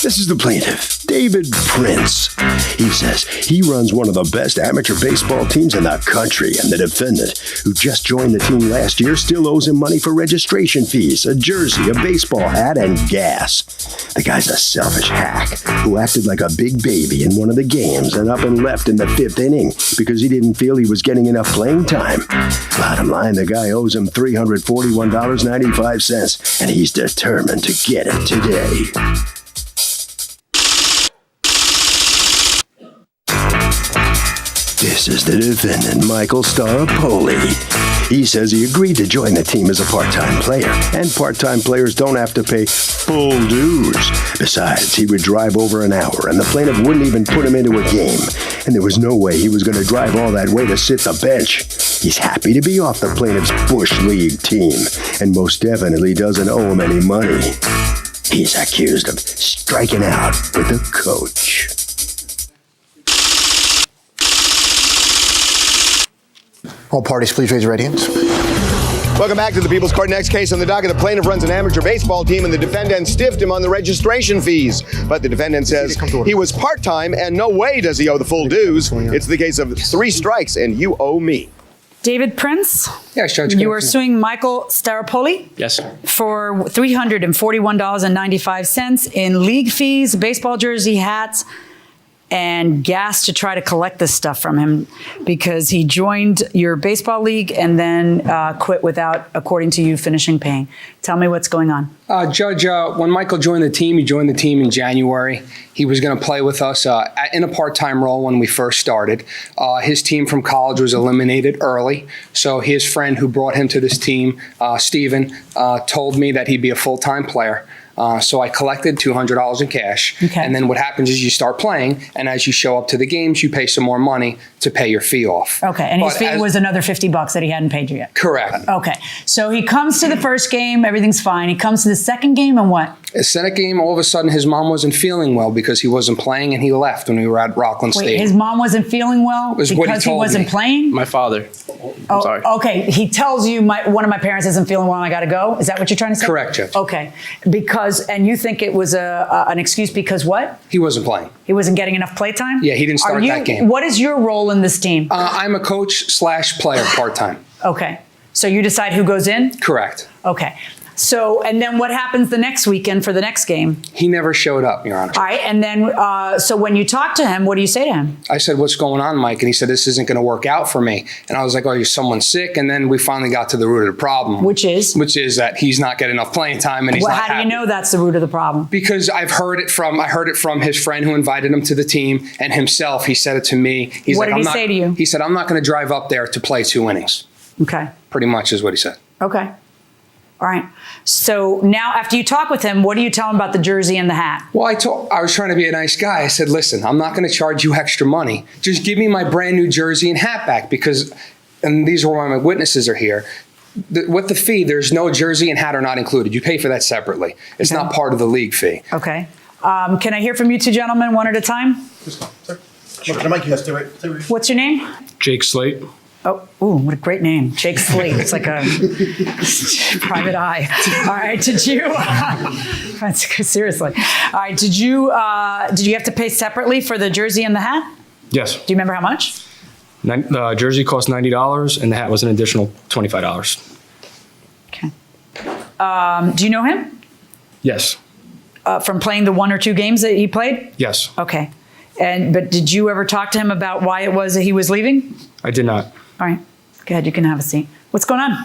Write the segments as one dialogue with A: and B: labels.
A: This is the plaintiff, David Prince. He says he runs one of the best amateur baseball teams in the country, and the defendant, who just joined the team last year, still owes him money for registration fees, a jersey, a baseball hat, and gas. The guy's a selfish hack who acted like a big baby in one of the games and up and left in the 5th inning because he didn't feel he was getting enough playing time. Bottom line, the guy owes him $341.95, and he's determined to get it today. This is the defendant, Michael Staropoli. He says he agreed to join the team as a part-time player, and part-time players don't have to pay full dues. Besides, he would drive over an hour, and the plaintiff wouldn't even put him into a game, and there was no way he was going to drive all that way to sit the bench. He's happy to be off the plaintiff's Bush League team, and most definitely doesn't owe him any money. He's accused of striking out with the coach.
B: All parties, please raise your right hands.
C: Welcome back to the People's Court. Next case on the docket. The plaintiff runs an amateur baseball team, and the defendant stiffed him on the registration fees. But the defendant says he was part-time, and no way does he owe the full dues. It's the case of 3 strikes, and you owe me.
D: David Prince?
B: Yes, Judge.
D: You are suing Michael Staropoli?
E: Yes.
D: For $341.95 in league fees, baseball jersey, hats, and gas to try to collect this stuff from him because he joined your baseball league and then quit without, according to you, finishing paying. Tell me what's going on.
F: Judge, when Michael joined the team, he joined the team in January. He was going to play with us in a part-time role when we first started. His team from college was eliminated early, so his friend who brought him to this team, Steven, told me that he'd be a full-time player. So I collected $200 in cash.
D: Okay.
F: And then what happens is you start playing, and as you show up to the games, you pay some more money to pay your fee off.
D: Okay, and his fee was another $50 that he hadn't paid you yet.
F: Correct.
D: Okay, so he comes to the first game, everything's fine. He comes to the second game, and what?
F: The second game, all of a sudden, his mom wasn't feeling well because he wasn't playing, and he left when we were at Rockland
D: Wait,
F: Stadium.
D: his mom wasn't feeling well
F: Was what he
D: because he
F: told
D: wasn't
F: me.
D: playing?
E: My father. I'm sorry.
D: Okay, he tells you one of my parents isn't feeling well and I got to go? Is that what you're trying to say?
F: Correct, Judge.
D: Okay, and you think it was an excuse because what?
F: He wasn't playing.
D: He wasn't getting enough playtime?
F: Yeah, he didn't start that game.
D: What is your role in this team?
F: I'm a coach/player part-time.
D: Okay, so you decide who goes in?
F: Correct.
D: Okay. So, and then what happens the next weekend for the next game?
F: He never showed up, Your Honor.
D: All right, and then, so when you talk to him, what do you say to him?
F: I said, what's going on, Mike? And he said, this isn't going to work out for me. And I was like, oh, you're someone sick? And then we finally got to the root of the problem.
D: Which is?
F: Which is that he's not getting enough playing time and he's not
D: How do
F: happy.
D: you know that's the root of the problem?
F: Because I heard it from his friend who invited him to the team and himself. He said it to me. He's
D: What
F: like,
D: did he say to you?
F: He said, I'm not going to drive up there to play 2 innings.
D: Okay.
F: Pretty much is what he said.
D: Okay. All right. So now after you talk with him, what do you tell him about the jersey and the hat?
F: Well, I was trying to be a nice guy. I said, listen, I'm not going to charge you extra money. Just give me my brand new jersey and hat back because, and these are why my witnesses are here. With the fee, there's no jersey and hat are not included. You pay for that separately. It's not part of the league fee.
D: Okay. Can I hear from you two gentlemen one at a time? What's your name?
E: Jake Slate.
D: Oh, ooh, what a great name. Jake Slate. It's like a private eye. All right, did you, seriously. All right, did you have to pay separately for the jersey and the hat?
E: Yes.
D: Do you remember how much?
E: The jersey cost $90 and the hat was an additional $25.
D: Okay. Do you know him?
E: Yes.
D: From playing the 1 or 2 games that he played?
E: Yes.
D: Okay. But did you ever talk to him about why it was that he was leaving?
E: I did not.
D: All right. Go ahead. You can have a seat. What's going on?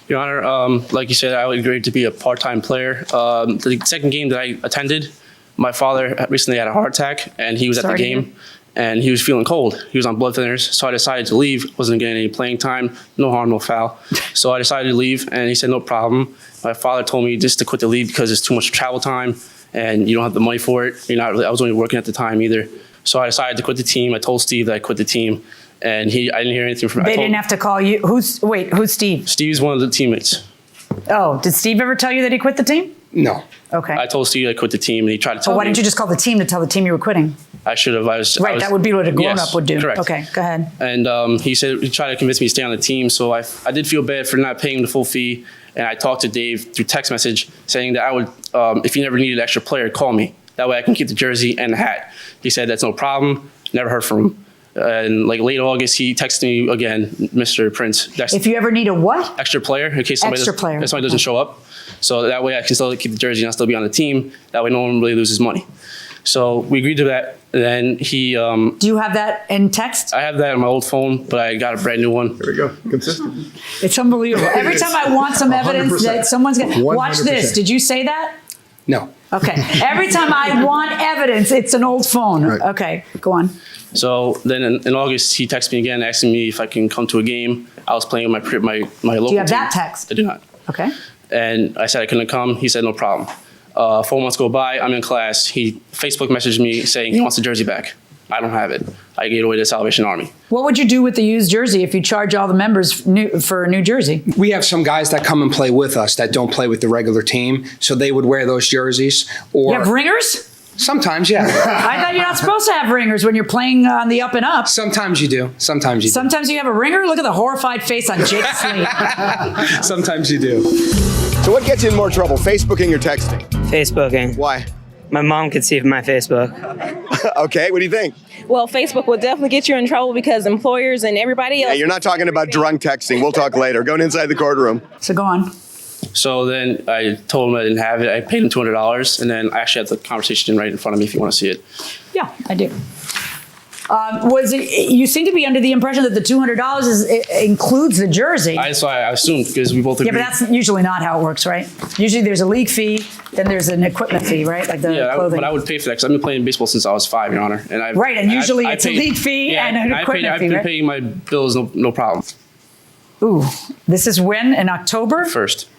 E: Your Honor, like you said, I agreed to be a part-time player. The second game that I attended, my father recently had a heart attack, and he was at the game, and he was feeling cold. He was on blood thinners, so I decided to leave. Wasn't getting any playing time. No harm, no foul. So I decided to leave, and he said, no problem. My father told me just to quit the league because it's too much travel time, and you don't have the money for it. I was only working at the time either. So I decided to quit the team. I told Steve that I quit the team, and I didn't hear anything from him.
D: They didn't have to call you. Who's Steve?
E: Steve's one of the teammates.
D: Oh, did Steve ever tell you that he quit the team?
F: No.
D: Okay.
E: I told Steve I quit the team, and he tried to tell me.
D: Why didn't you just call the team to tell the team you were quitting?
E: I should have.
D: That would be what a grown-up would do.
E: Correct.
D: Okay, go ahead.
E: And he tried to convince me to stay on the team, so I did feel bad for not paying him the full fee, and I talked to Dave through text message saying that I would, if you never needed an extra player, call me. That way I can keep the jersey and the hat. He said that's no problem. Never heard from him. And like late August, he texted me again, Mr. Prince.
D: If you ever need a what?
E: Extra player in case somebody, doesn't show up. So that way I can still keep the jersey and I'll still be on the team. That way no one really loses money. So we agreed to that. And then he...
D: Do you have that in text?
E: I have that on my old phone, but I got a brand new one.
C: There we go. Consistent.
D: It's unbelievable. Every time I want some evidence
B: 100%.
D: that someone's going to... Watch
B: 100%.
D: this. Did you say that?
F: No.
D: Okay. Every time I want evidence, it's an old phone.
B: Right.
D: Okay. Go on.
E: So then in August, he texted me again, asking me if I can come to a game. I was playing with my local
D: Do you have
E: team.
D: that text?
E: I do not.
D: Okay.
E: And I said I couldn't come. He said, no problem. 4 months go by, I'm in class. He Facebook messaged me saying he wants the jersey back. I don't have it. I gave it away to the Salvation Army.
D: What would you do with the used jersey if you charge all the members for a new jersey?
F: We have some guys that come and play with us that don't play with the regular team, so they would wear those jerseys. Or
D: You have ringers?
F: sometimes, yeah.
D: I thought you're not supposed to have ringers when you're playing on the up and up.
F: Sometimes you do. Sometimes you do.
D: Sometimes you have a ringer. Look at the horrified face on Jake Slate.
F: Sometimes you do.
C: So what gets you in more trouble, Facebooking or texting?
G: Facebooking.
C: Why?
G: My mom could see my Facebook.
C: Okay, what do you think?
H: Well, Facebook will definitely get you in trouble because employers and everybody else.
C: Hey, you're not talking about drunk texting. We'll talk later. Going inside the courtroom.
D: So go on.
E: So then I told him I didn't have it. I paid him $200, and then I actually had the conversation right in front of me if you want to see it.
D: Yeah, I do. You seem to be under the impression that the $200 includes the jersey.
E: That's why I assumed, because we both agreed.
D: Yeah, but that's usually not how it works, right? Usually there's a league fee, then there's an equipment fee, right? Like the clothing.
E: But I would pay for that because I've been playing baseball since I was 5, Your Honor. And
D: Right, and usually it's a league fee and an equipment
E: I've
D: fee,
E: been
D: right?
E: paying my bills, no problem.
D: Ooh, this is when? In October?
E: First.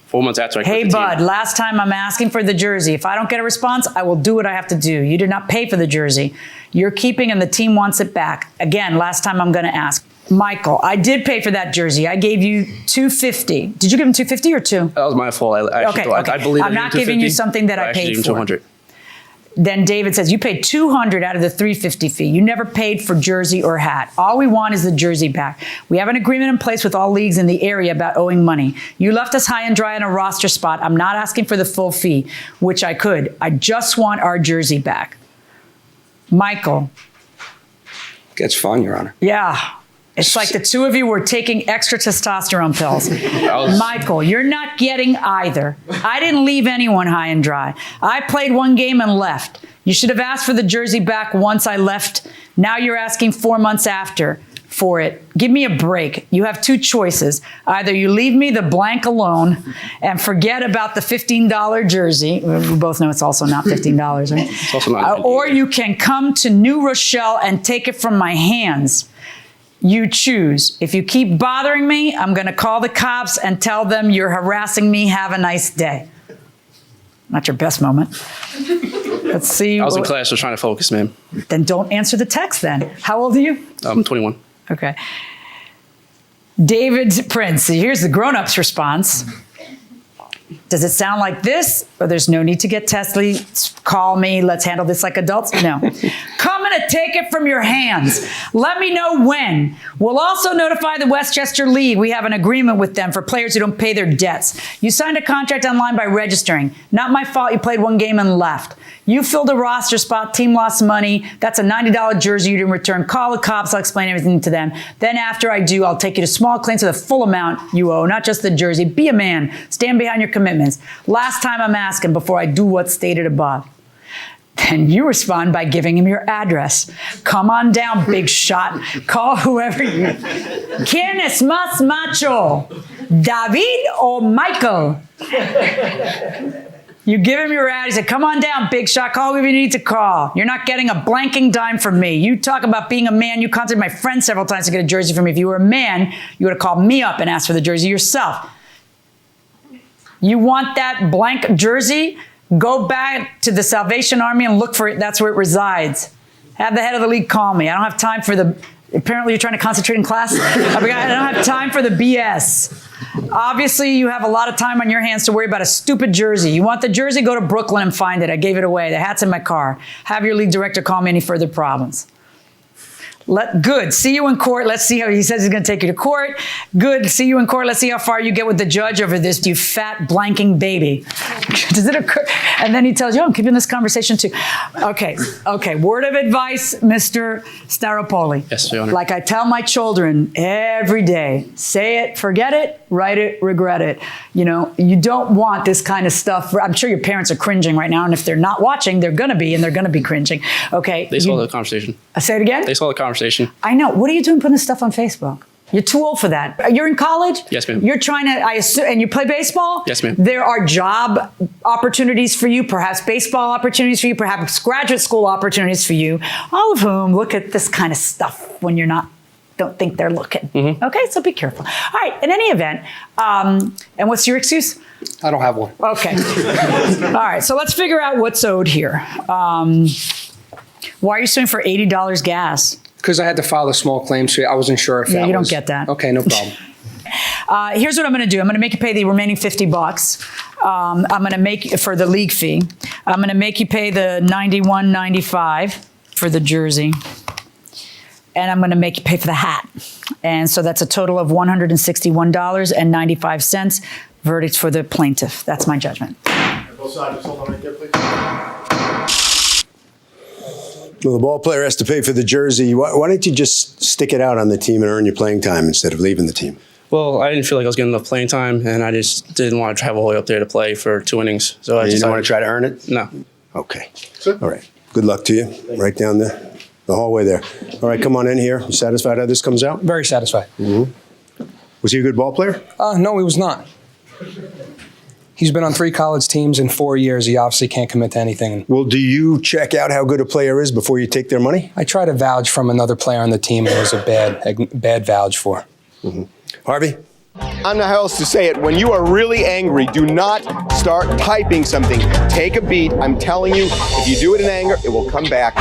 E: 4 months after I quit
D: Hey,
E: the team.
D: bud, last time I'm asking for the jersey. If I don't get a response, I will do what I have to do. You did not pay for the jersey. You're keeping and the team wants it back. Again, last time I'm going to ask. Michael, I did pay for that jersey. I gave you $250. Did you give him $250 or $2?
E: That was my fault. I actually thought, I believe
D: I'm not giving you something that I
E: actually
D: paid
E: gave him
D: for.
E: $200.
D: Then David says, you paid $200 out of the $350 fee. You never paid for jersey or hat. All we want is the jersey back. We have an agreement in place with all leagues in the area about owing money. You left us high and dry on a roster spot. I'm not asking for the full fee, which I could. I just want our jersey back. Michael.
F: Gets fun, Your Honor.
D: Yeah. It's like the two of you were taking extra testosterone pills. Michael, you're not getting either. I didn't leave anyone high and dry. I played one game and left. You should have asked for the jersey back once I left. Now you're asking 4 months after for it. Give me a break. You have two choices. Either you leave me the blank alone and forget about the $15 jersey. We both know it's also not $15, right?
E: It's also not
D: Or you can come to New Rochelle and take it from my hands. You choose. If you keep bothering me, I'm going to call the cops and tell them you're harassing me. Have a nice day. Not your best moment. Let's see.
E: I was in class, just trying to focus, man.
D: Then don't answer the text then. How old are you?
E: I'm 21.
D: Okay. David Prince. Here's the grown-ups response. Does it sound like this? Or there's no need to get testy. Call me. Let's handle this like adults. No. Come and take it from your hands. Let me know when. We'll also notify the Westchester League. We have an agreement with them for players who don't pay their debts. You signed a contract online by registering. Not my fault you played one game and left. You filled a roster spot, team lost money. That's a $90 jersey you didn't return. Call the cops, I'll explain everything to them. Then after I do, I'll take you to small claims for the full amount you owe, not just the jersey. Be a man, stand behind your commitments. Last time I'm asking before I do what's stated above. Then you respond by giving him your address. Come on down, big shot. Call whoever you... ¿Quién es más macho? David or Michael? You give him your ad. He said, come on down, big shot. Call whoever you need to call. You're not getting a blanking dime from me. You talk about being a man. You contacted my friend several times to get a jersey from me. If you were a man, you would have called me up and asked for the jersey yourself. You want that blank jersey? Go back to the Salvation Army and look for it. That's where it resides. Have the head of the league call me. I don't have time for the... Apparently you're trying to concentrate in class. I don't have time for the BS. Obviously, you have a lot of time on your hands to worry about a stupid jersey. You want the jersey? Go to Brooklyn and find it. I gave it away. The hat's in my car. Have your league director call me any further problems. Good. See you in court. Let's see how he says he's going to take you to court. Good. See you in court. Let's see how far you get with the judge over this, you fat blanking baby. Does it occur? And then he tells you, I'm keeping this conversation too. Okay. Word of advice, Mr. Staropoli.
E: Yes, Your Honor.
D: Like I tell my children every day, say it, forget it, write it, regret it. You don't want this kind of stuff. I'm sure your parents are cringing right now, and if they're not watching, they're going to be, and they're going to be cringing. Okay.
E: They saw the conversation.
D: Say it again?
E: They saw the conversation.
D: I know. What are you doing putting this stuff on Facebook? You're too old for that. You're in college?
E: Yes, ma'am.
D: You're trying to, I assume, and you play baseball?
E: Yes, ma'am.
D: There are job opportunities for you, perhaps baseball opportunities for you, perhaps graduate school opportunities for you, all of whom look at this kind of stuff when you're not, don't think they're looking.
E: Mm-hmm.
D: Okay, so be careful. All right, in any event, and what's your excuse?
F: I don't have one.
D: Okay. All right, so let's figure out what's owed here. Why are you suing for $80 gas?
F: Because I had to file a small claim, so I wasn't sure if that
D: you
F: was...
D: don't get that.
F: Okay, no problem.
D: Here's what I'm going to do. I'm going to make you pay the remaining $50. I'm going to make for the league fee. I'm going to make you pay the $91.95 for the jersey, and I'm going to make you pay for the hat. And so that's a total of $161.95. Verdict for the plaintiff. That's my judgment.
B: Both sides, hold on right there, please.
A: Well, the ball player has to pay for the jersey. Why don't you just stick it out on the team and earn your playing time instead of leaving the team?
E: Well, I didn't feel like I was getting enough playing time, and I just didn't want to travel all the way up there to play for 2 innings. So
A: You don't want to try to earn it?
E: No.
A: Okay. All right. Good luck to you. Right down the hallway there. All right, come on in here. You satisfied how this comes out?
F: Very satisfied.
A: Mm-hmm. Was he a good ball player?
F: No, he was not. He's been on 3 college teams in 4 years. He obviously can't commit to anything.
A: Well, do you check out how good a player is before you take their money?
F: I try to vouch from another player on the team, and it was a bad vouch for.
A: Mm-hmm. Harvey?
C: I don't know how else to say it. When you are really angry, do not start typing something. Take a beat. I'm telling you, if you do it in anger, it will come back.